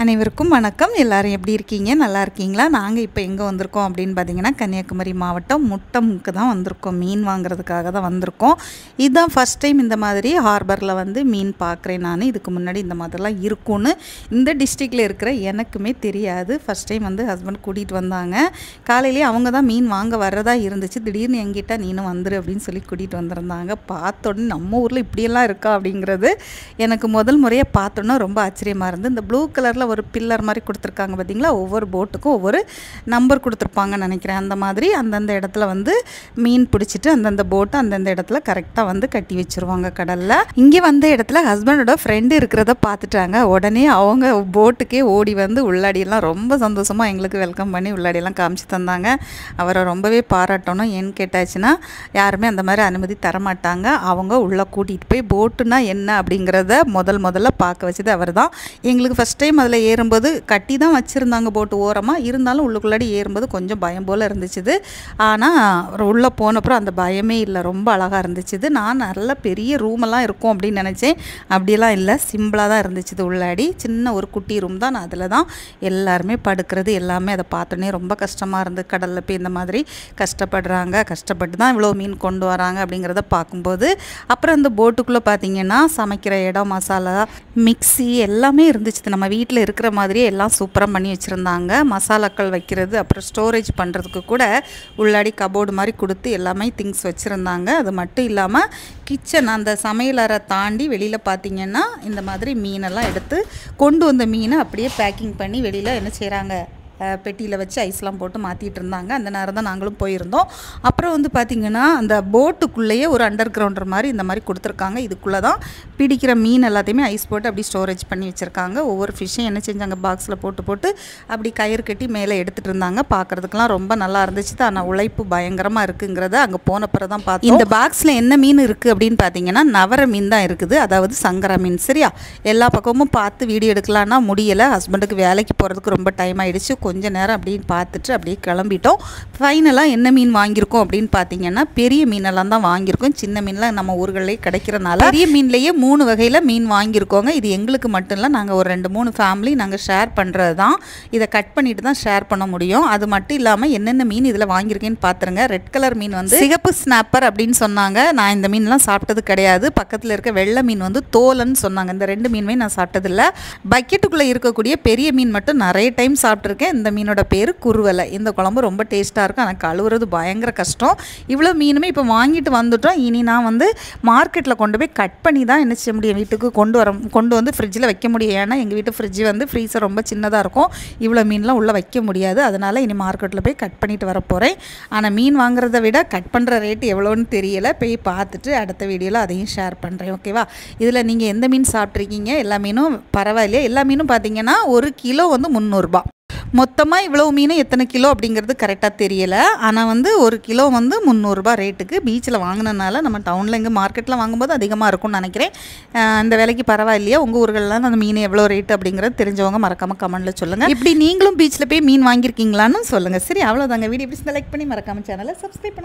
அனைவருக்கும் வணக்கம். எல்லாரும் எப்படி இருக்கீங்க? நல்லா இருக்கீங்களா? நாங்கள் இப்போ எங்கே வந்திருக்கோம் அப்படின்னு பார்த்தீங்கன்னா, கன்னியாகுமரி மாவட்டம் முட்டம்க்கு தான் வந்திருக்கோம். மீன் வாங்குறதுக்காக தான் வந்திருக்கோம். இதுதான் ஃபஸ்ட் டைம் இந்த மாதிரி ஹார்பரில் வந்து மீன் பார்க்குறேன் நான். இதுக்கு முன்னாடி இந்த மாதிரிலாம் இருக்கும்னு இந்த டிஸ்ட்ரிக்டில் இருக்கிற எனக்குமே தெரியாது. ஃபஸ்ட் டைம் வந்து ஹஸ்பண்ட் கூட்டிகிட்டு வந்தாங்க. காலையிலேயே அவங்க தான் மீன் வாங்க வர்றதா இருந்துச்சு. திடீர்னு எங்கிட்ட நீனும் வந்துரு அப்படின்னு சொல்லி கூட்டிகிட்டு வந்திருந்தாங்க. பார்த்தோன்னே நம்ம ஊரில் இப்படியெல்லாம் இருக்கா அப்படிங்கிறது எனக்கு முதல் முறையாக பார்த்தோன்னா ரொம்ப ஆச்சரியமாக இருந்து. இந்த ப்ளூ கலரில் ஒரு பில்லர் மாதிரி கொடுத்துருக்காங்க பார்த்தீங்களா, ஒவ்வொரு போட்டுக்கும் ஒவ்வொரு நம்பர் கொடுத்துருப்பாங்கன்னு நினைக்கிறேன். அந்த மாதிரி அந்தந்த இடத்துல வந்து மீன் பிடிச்சிட்டு அந்தந்த போட்டு அந்தந்த இடத்துல கரெக்டாக வந்து கட்டி வச்சுருவாங்க கடலில். இங்கே வந்த இடத்துல ஹஸ்பண்டோட ஃப்ரெண்டு இருக்கிறத பார்த்துட்டாங்க. உடனே அவங்க போட்டுக்கே ஓடி வந்து உள்ளாடியெல்லாம் ரொம்ப சந்தோஷமாக எங்களுக்கு வெல்கம் பண்ணி உள்ளாடியெல்லாம் காமிச்சு தந்தாங்க. அவரை ரொம்பவே பாராட்டணும். ஏன்னு கேட்டாச்சுன்னா யாருமே அந்த மாதிரி அனுமதி தரமாட்டாங்க. அவங்க உள்ளே கூட்டிகிட்டு போய் போட்டுனா என்ன அப்படிங்கிறத முதல்ல பார்க்க வச்சது அவர் தான். எங்களுக்கு ஃபஸ்ட் டைம் அதில் ஏறும்போது கட்டி தான் வச்சுருந்தாங்க போட்டு ஓரமாக, இருந்தாலும் உள்ளுக்குள்ளாடி ஏறும்போது கொஞ்சம் பயம் போல் இருந்துச்சுது. ஆனால் உள்ளே போனப்புறம் அந்த பயமே இல்லை, ரொம்ப அழகாக இருந்துச்சுது. நான் நல்ல பெரிய ரூமெல்லாம் இருக்கும் அப்படின்னு நினச்சேன். அப்படியெல்லாம் இல்லை, சிம்பிளாக தான் இருந்துச்சுது. உள்ளாடி சின்ன ஒரு குட்டி ரூம் தான். நான் அதில் தான் எல்லாருமே படுக்கிறது எல்லாமே. அதை பார்த்தோன்னே ரொம்ப கஷ்டமாக இருந்து, கடலில் போய் இந்த மாதிரி கஷ்டப்படுறாங்க, கஷ்டப்பட்டு தான் இவ்வளோ மீன் கொண்டு வராங்க அப்படிங்கிறத பார்க்கும்போது. அப்புறம் இந்த போட்டுக்குள்ளே பார்த்திங்கன்னா சமைக்கிற இடம், மசாலா, மிக்ஸி எல்லாமே இருந்துச்சு. நம்ம வீட்டில் இருக்கிற மாதிரியே எல்லாம் சூப்பராக பண்ணி வச்சுருந்தாங்க. மசாலாக்கள் வைக்கிறது, அப்புறம் ஸ்டோரேஜ் பண்ணுறதுக்கு கூட உள்ளாடி கபோர்டு மாதிரி கொடுத்து எல்லாமே திங்ஸ் வச்சுருந்தாங்க. அது மட்டும் இல்லாமல் கிச்சன், அந்த சமையலறை தாண்டி வெளியில் பார்த்திங்கன்னா இந்த மாதிரி மீனெல்லாம் எடுத்து கொண்டு வந்த மீனை அப்படியே பேக்கிங் பண்ணி வெளியில் என்ன செய்கிறாங்க, பெட்டியில் வச்சு ஐஸ்லாம் போட்டு மாற்றிட்டு இருந்தாங்க. அந்த நேரம் தான் நாங்களும் போயிருந்தோம். அப்புறம் வந்து பார்த்திங்கன்னா அந்த போட்டுக்குள்ளேயே ஒரு அண்டர் கிரவுண்டர் மாதிரி இந்த மாதிரி கொடுத்துருக்காங்க. இதுக்குள்ளே தான் பிடிக்கிற மீன் எல்லாத்தையுமே ஐஸ் போட்டு அப்படி ஸ்டோரேஜ் பண்ணி வச்சுருக்காங்க. ஒவ்வொரு ஃபிஷ்ஷையும் என்ன செஞ்சாங்க, பாக்ஸில் போட்டு அப்படி கயிறு கட்டி மேலே எடுத்துகிட்டு இருந்தாங்க. பார்க்குறதுக்கெலாம் ரொம்ப நல்லா இருந்துச்சு. ஆனால் உழைப்பு பயங்கரமாக இருக்குங்கிறத அங்கே போன பிறகு தான் பார்த்தோம். இந்த பாக்ஸில் என்ன மீன் இருக்குது அப்படின்னு பார்த்தீங்கன்னா நவர மீன் தான் இருக்குது, அதாவது சங்கரா மீன். சரியா, எல்லா பக்கமும் பார்த்து வீடியோ எடுக்கலான்னா முடியலை. ஹஸ்பண்டுக்கு வேலைக்கு போகிறதுக்கு ரொம்ப டைம் ஆகிடுச்சு. கொஞ்ச நேரம் அப்படின்னு பார்த்துட்டு அப்படியே கிளம்பிட்டோம். ஃபைனலாக என்ன மீன் வாங்கியிருக்கோம் அப்படின்னு பார்த்தீங்கன்னா பெரிய மீனெல்லாம் தான் வாங்கியிருக்கோம். சின்ன மீன்லாம் நம்ம ஊர்களே கிடைக்கிறனால பெரிய மீன்லேயே 3 வகையில் மீன் வாங்கியிருக்கோங்க. இது எங்களுக்கு மட்டும் இல்லை, நாங்கள் ஒரு 2-3 ஃபேமிலி நாங்கள் ஷேர் பண்ணுறது தான். இதை கட் பண்ணிட்டு தான் ஷேர் பண்ண முடியும். அது மட்டும் இல்லாமல் என்னென்ன மீன் இதில் வாங்கியிருக்கேன்னு பார்த்துருங்க. ரெட் கலர் மீன் வந்து சிகப்பு ஸ்னாப்பர் அப்படின்னு சொன்னாங்க. நான் இந்த மீன்லாம் சாப்பிட்டது கிடையாது. பக்கத்தில் இருக்க வெள்ளை மீன் வந்து தோலன்னு சொன்னாங்க. இந்த 2 மீனுமே நான் சாப்பிட்டதில்லை. பக்கெட்டுக்குள்ளே இருக்கக்கூடிய பெரிய மீன் மட்டும் நிறைய டைம் சாப்பிட்ருக்கேன். இந்த மீனோட பேர் குருவலை. இந்த குழம்பு ரொம்ப டேஸ்ட்டாக இருக்கும். ஆனால் கழுவுறது பயங்கர கஷ்டம். இவ்வளோ மீனுமே இப்போ வாங்கிட்டு வந்துட்டோம். இனி நான் வந்து மார்க்கெட்டில் கொண்டு போய் கட் பண்ணி தான் என்ன செய்ய முடியும், வீட்டுக்கு கொண்டு வந்து ஃப்ரிட்ஜில் வைக்க முடியும். ஏன்னா எங்கள் வீட்டு ஃப்ரிட்ஜ் வந்து ஃப்ரீசர் ரொம்ப சின்னதாக இருக்கும். இவ்வளோ மீன்லாம் உள்ளே வைக்க முடியாது. அதனால் இனி மார்க்கெட்டில் போய் கட் பண்ணிட்டு வர போகிறேன். ஆனால் மீன் வாங்குறத விட கட் பண்ணுற ரேட்டு எவ்வளோன்னு தெரியலை. போய் பார்த்துட்டு அடுத்த வீடியோவில் அதையும் ஷேர் பண்ணுறேன். ஓகேவா? இதில் நீங்கள் எந்த மீன் சாப்பிட்ருக்கீங்க? எல்லா மீனும் பரவாயில்லையா? எல்லா மீனும் பார்த்தீங்கன்னா 1 கிலோ வந்து 300 ரூபா. மொத்தமாக இவ்வளோ மீன் எத்தனை கிலோ அப்படிங்கிறது கரெக்டாக தெரியலை. ஆனால் வந்து 1 கிலோ வந்து 300 ரூபா ரேட்டுக்கு. பீச்சில் வாங்கினதுனால நம்ம டவுனில் இங்கே மார்க்கெட்டில் வாங்கும்போது அதிகமாக இருக்கும்னு நினைக்கிறேன். இந்த விலைக்கு பரவாயில்லையா? உங்கள் ஊர்களெலாம் அந்த மீன் எவ்வளோ ரேட்டு அப்படிங்கிறது தெரிஞ்சவங்க மறக்காமல் கமெண்ட்டில் சொல்லுங்கள். இப்படி நீங்களும் பீச்சில் போய் மீன் வாங்கியிருக்கீங்களான்னு சொல்லுங்கள். சரி, அவ்வளோதாங்க. வீடியோ பிடிச்சி லைக் பண்ணி மறக்காமல் சேனலை சப்ஸ்கிரைப் பண்ணுங்கள்.